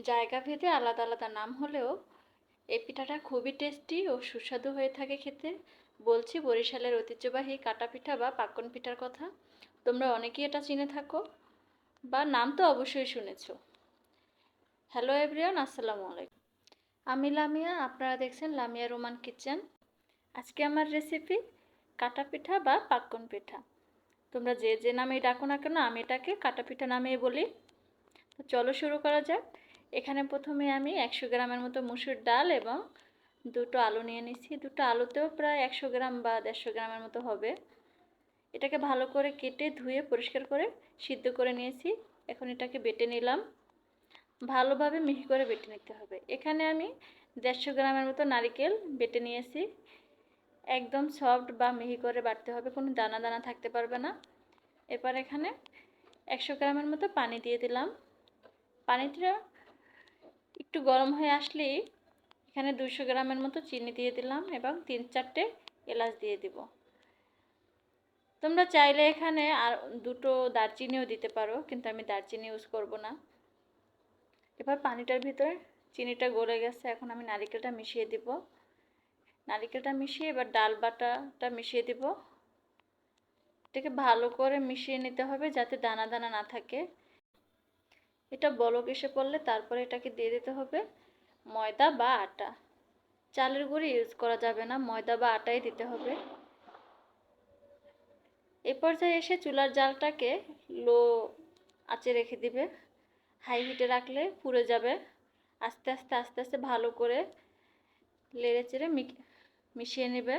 জায়গা ভেদে আলাদা আলাদা নাম হলেও এই পিঠাটা খুবই টেস্টি ও সুস্বাদু হয়ে থাকে খেতে। বলছি বরিশালের ঐতিহ্যবাহী কাটা পিঠা বা পাক্কন পিঠার কথা। তোমরা অনেকেই এটা চিনে থাকো বা নাম তো অবশ্যই শুনেছো। হ্যালো এভরিওয়ান, আসসালামু আলাইকুম। আমি লামিয়া, আপনারা দেখছেন লামিয়া রোমান কিচেন। আজকে আমার রেসিপি কাটা পিঠা বা পাক্কন পিঠা। তোমরা যে যে নামেই ডাকো না কেন, আমি এটাকে কাটা পিঠা নামেই বলি। তো চলো শুরু করা যাক। এখানে প্রথমে আমি 100 গ্রামের মতো মসুর ডাল এবং দুটো আলু নিয়ে নিচ্ছি। দুটো আলুতেও প্রায় 100 গ্রাম বা 150 গ্রামের মতো হবে। এটাকে ভালো করে কেটে ধুয়ে পরিষ্কার করে সিদ্ধ করে নিয়েছি। এখন এটাকে বেটে নিলাম। ভালোভাবে মিহি করে বেটে নিতে হবে। এখানে আমি 150 গ্রামের মতো নারকেল বেটে নিয়েছি। একদম সফট বা মিহি করে বাটতে হবে, কোনো দানা দানা থাকতে পারবে না। এরপর এখানে 100 গ্রামের মতো পানি দিয়ে দিলাম। পানিটা একটু গরম হয়ে আসলেই এখানে 200 গ্রামের মতো চিনি দিয়ে দিলাম এবং 3-4টে এলাচ দিয়ে দিব। তোমরা চাইলে এখানে আর দুটো দারচিনিও দিতে পারো, কিন্তু আমি দারচিনি ইউজ করব না। এবার পানিটার ভিতরে চিনিটা গলে গেছে, এখন আমি নারকেলটা মিশিয়ে দিব। নারকেলটা মিশিয়ে এবার ডাল বাটাটা মিশিয়ে দিব। এটাকে ভালো করে মিশিয়ে নিতে হবে যাতে দানা দানা না থাকে। এটা বলক এসে পড়লে তারপরে এটাকে দিয়ে দিতে হবে ময়দা বা আটা। চালের গুঁড়ি ইউজ করা যাবে না, ময়দা বা আটাই দিতে হবে। এই পর্যায়ে এসে চুলার জালটাকে লো আঁচে রেখে দিবে। হাই হিটে রাখলে পুড়ে যাবে। আস্তে আস্তে আস্তে আস্তে ভালো করে নেড়ে চেড়ে মিশিয়ে নেবে।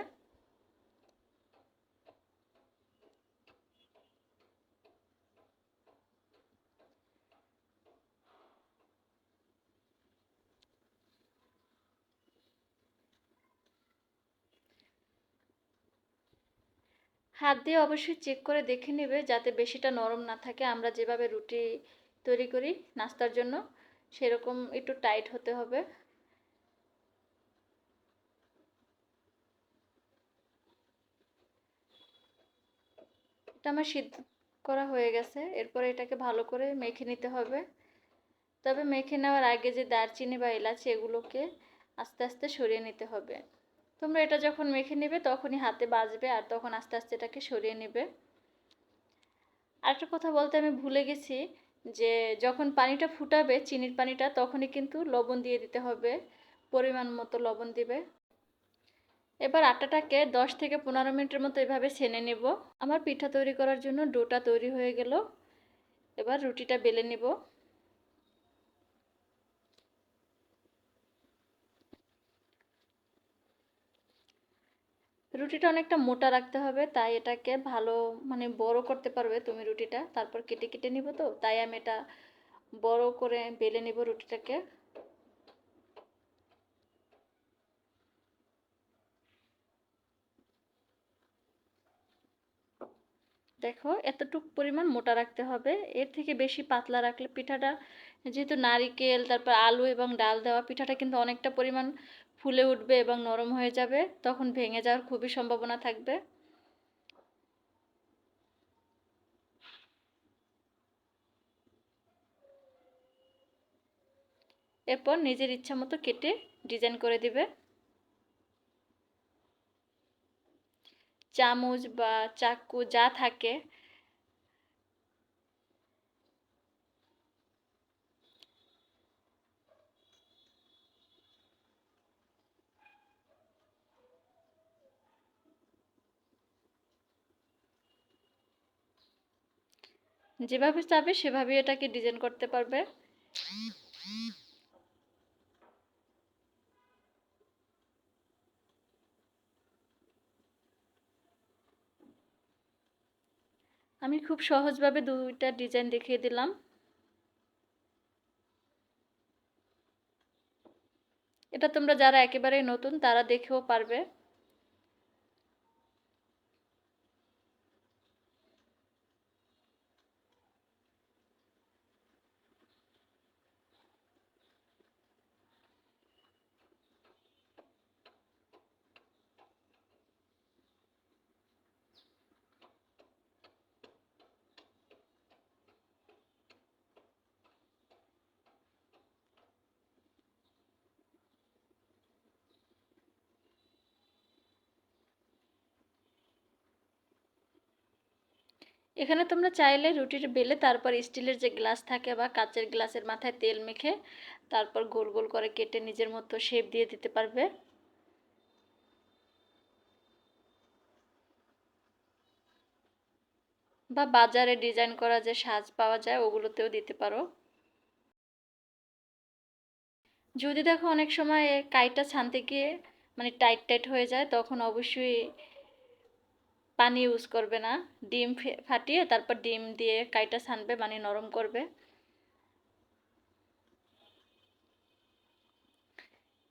হাত দিয়ে অবশ্যই চেক করে দেখে নেবে যাতে বেশিটা নরম না থাকে। আমরা যেভাবে রুটি তৈরি করি নাস্তার জন্য, সেরকম একটু টাইট হতে হবে। এটা আমার সিদ্ধ করা হয়ে গেছে। এরপরে এটাকে ভালো করে মেখে নিতে হবে। তবে মেখে নেওয়ার আগে যে দারচিনি বা এলাচি, এগুলোকে আস্তে আস্তে সরিয়ে নিতে হবে। তোমরা এটা যখন মেখে নেবে তখনই হাতে বাজবে, আর তখন আস্তে আস্তে এটাকে সরিয়ে নেবে। আরেকটা কথা বলতে আমি ভুলে গেছি, যে যখন পানিটা ফুটাবে চিনির পানিটা, তখনই কিন্তু লবণ দিয়ে দিতে হবে। পরিমাণ মতো লবণ দিবে। এবার আটাটাকে 10 থেকে 15 মিনিটের মতো এভাবে ছেনে নেব। আমার পিঠা তৈরি করার জন্য ডোটা তৈরি হয়ে গেল। এবার রুটিটা বেলে নেব। রুটিটা অনেকটা মোটা রাখতে হবে, তাই এটাকে ভালো বড় করতে পারবে তুমি রুটিটা। তারপর কেটে কেটে নিব, তো তাই আমি এটা বড় করে বেলে নেব রুটিটাকে। দেখো এতটুকু পরিমাণ মোটা রাখতে হবে। এর থেকে বেশি পাতলা রাখলে পিঠাটা, যেহেতু নারকেল তারপর আলু এবং ডাল দেওয়া, পিঠাটা কিন্তু অনেকটা পরিমাণ ফুলে উঠবে এবং নরম হয়ে যাবে, তখন ভেঙে যাওয়ার খুবই সম্ভাবনা থাকবে। এরপর নিজের ইচ্ছা মতো কেটে ডিজাইন করে দিবে। চামচ বা চাকু যা থাকে, যেভাবে চাবে সেভাবে এটাকে ডিজাইন করতে পারবে। আমি খুব সহজভাবে দুইটা ডিজাইন দেখিয়ে দিলাম। এটা তোমরা যারা একেবারেই নতুন তারা দেখেও পারবে। এখানে তোমরা চাইলে রুটির বেলে তারপর স্টিলের যে গ্লাস থাকে বা কাচের গ্লাসের মাথায় তেল মেখে তারপর গোল গোল করে কেটে নিজের মতো শেপ দিয়ে দিতে পারবে। বা বাজারে ডিজাইন করা যে সাজ পাওয়া যায় ওগুলোতেও দিতে পারো। যদি দেখো অনেক সময় কাইটা ছানতে গিয়ে মানে টাইট টাইট হয়ে যায়, তখন অবশ্যই পানি ইউজ করবে না, ডিম ফাটিয়ে তারপর ডিম দিয়ে কাইটা ছানবে, মানে নরম করবে।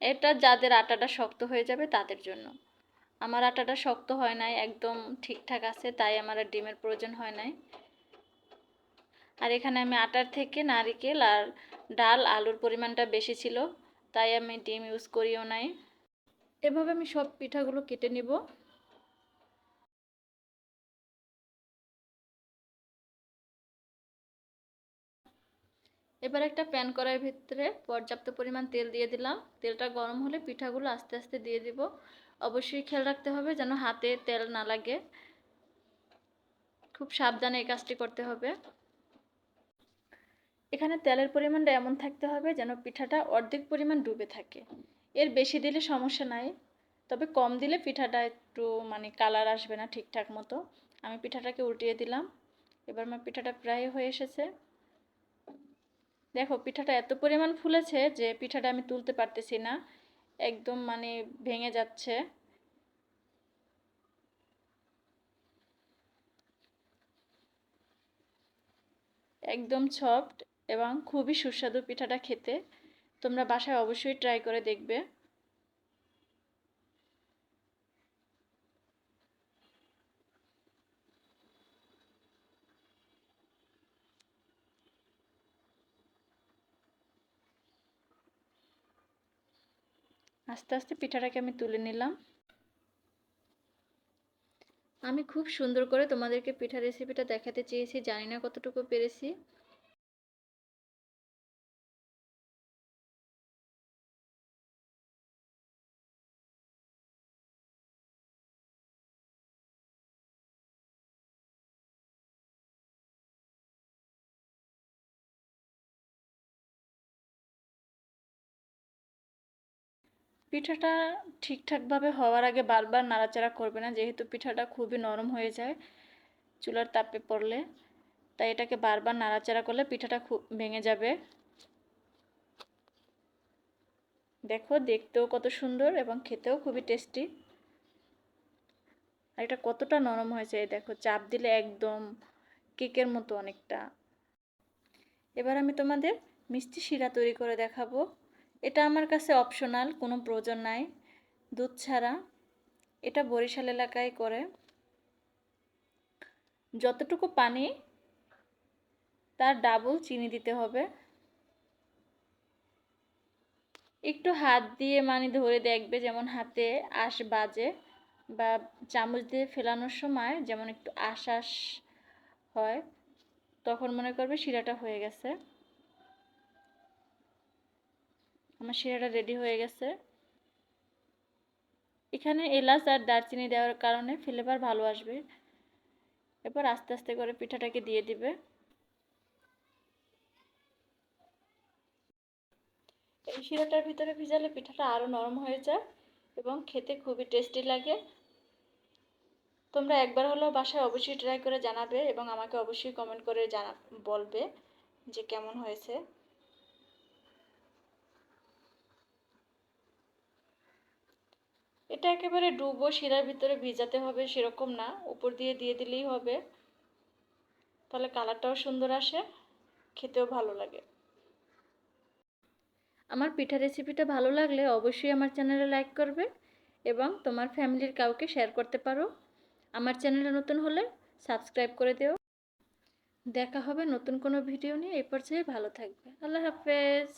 এটা যাদের আটাটা শক্ত হয়ে যাবে তাদের জন্য। আমার আটাটা শক্ত হয় নাই, একদম ঠিকঠাক আছে, তাই আমার আর ডিমের প্রয়োজন হয় নাই। আর এখানে আমি আটার থেকে নারকেল আর ডাল আলুর পরিমাণটা বেশি ছিল, তাই আমি ডিম ইউজ করিও নাই। এভাবে আমি সব পিঠাগুলো কেটে নিব। এবার একটা প্যান কড়াইয়ের ভিতরে পর্যাপ্ত পরিমাণ তেল দিয়ে দিলাম। তেলটা গরম হলে পিঠাগুলো আস্তে আস্তে দিয়ে দিব। অবশ্যই খেয়াল রাখতে হবে যেন হাতে তেল না লাগে, খুব সাবধানে এই কাজটি করতে হবে। এখানে তেলের পরিমাণটা এমন থাকতে হবে যেন পিঠাটা অর্ধেক পরিমাণ ডুবে থাকে। এর বেশি দিলে সমস্যা নাই, তবে কম দিলে পিঠাটা একটু মানে কালার আসবে না ঠিকঠাক মতো। আমি পিঠাটাকে উল্টিয়ে দিলাম। এবার আমার পিঠাটা প্রায় হয়ে এসেছে। দেখো পিঠাটা এত পরিমাণ ফুলেছে যে পিঠাটা আমি তুলতে পারতেছি না, একদম মানে ভেঙে যাচ্ছে। একদম সফট এবং খুবই সুস্বাদু পিঠাটা খেতে। তোমরা বাসায় অবশ্যই ট্রাই করে দেখবে। আস্তে আস্তে পিঠাটাকে আমি তুলে নিলাম। আমি খুব সুন্দর করে তোমাদেরকে পিঠা রেসিপিটা দেখাতে চেয়েছি, জানি না কতটুকু পেরেছি। পিঠাটা ঠিকঠাকভাবে হওয়ার আগে বারবার নাড়াচাড়া করবে না, যেহেতু পিঠাটা খুবই নরম হয়ে যায় চুলার তাপে পড়লে, তাই এটাকে বারবার নাড়াচাড়া করলে পিঠাটা খুব ভেঙে যাবে। দেখো দেখতেও কত সুন্দর এবং খেতেও খুবই টেস্টি। আর এটা কতটা নরম হয়েছে, দেখো চাপ দিলে একদম কেকের মতো অনেকটা। এবার আমি তোমাদের মিষ্টি শিরা তৈরি করে দেখাবো। এটা আমার কাছে অপশনাল, কোনো প্রয়োজন নাই, দুধ ছাড়া। এটা বরিশাল এলাকায় করে। যতটুকু পানি তার ডাবল চিনি দিতে হবে। একটু হাত দিয়ে মানে ধরে দেখবে, যেমন হাতে আঁশ বাজে বা চামচ দিয়ে ফেলানোর সময় যেমন একটু আঁশ আঁশ হয়, তখন মনে করবে শিরাটা হয়ে গেছে। আমার শিরাটা রেডি হয়ে গেছে। এখানে এলাচ আর দারচিনি দেওয়ার কারণে ফ্লেভার ভালো আসবে। এরপর আস্তে আস্তে করে পিঠাটাকে দিয়ে দিবে। এই শিরাটার ভিতরে ভিজালে পিঠাটা আরও নরম হয়ে যায় এবং খেতে খুবই টেস্টি লাগে। তোমরা একবার হলেও বাসায় অবশ্যই ট্রাই করে জানাবে এবং আমাকে অবশ্যই কমেন্ট করে বলবে যে কেমন হয়েছে। এটা একেবারে ডুবো শিরার ভিতরে ভিজাতে হবে সেরকম না, উপর দিয়ে দিয়ে দিলেই হবে, তাহলে কালারটাও সুন্দর আসে, খেতেও ভালো লাগে। আমার পিঠা রেসিপিটা ভালো লাগলে অবশ্যই আমার চ্যানেলে লাইক করবে এবং তোমার ফ্যামিলির কাউকে শেয়ার করতে পারো। আমার চ্যানেলে নতুন হলে সাবস্ক্রাইব করে দিও। দেখা হবে নতুন কোনো ভিডিও নিয়ে। এই পর্যায়ে ভালো থাকবে। আল্লাহ হাফেজ।